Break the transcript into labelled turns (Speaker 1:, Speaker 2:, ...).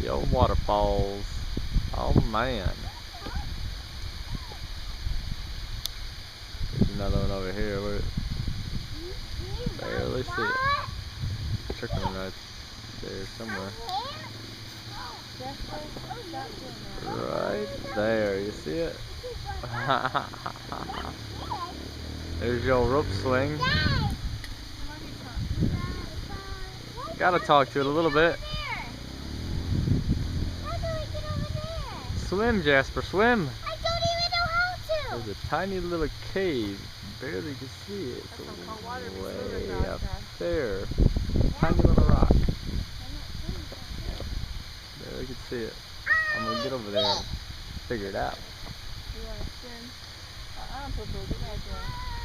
Speaker 1: The old waterfalls. Oh man. There's another one over here. Where barely see it. Chicken right there somewhere. Right there, you see it? There's your rope swing. Gotta talk to it a little bit. Swim, Jasper, swim!
Speaker 2: I don't even know how to!
Speaker 1: There's a tiny little cave. Barely can see it. It's way up there. Tiny little rock. Barely can see it. I'm gonna get over there and figure it out.
Speaker 2: You wanna swim? Poo-poo, get back there.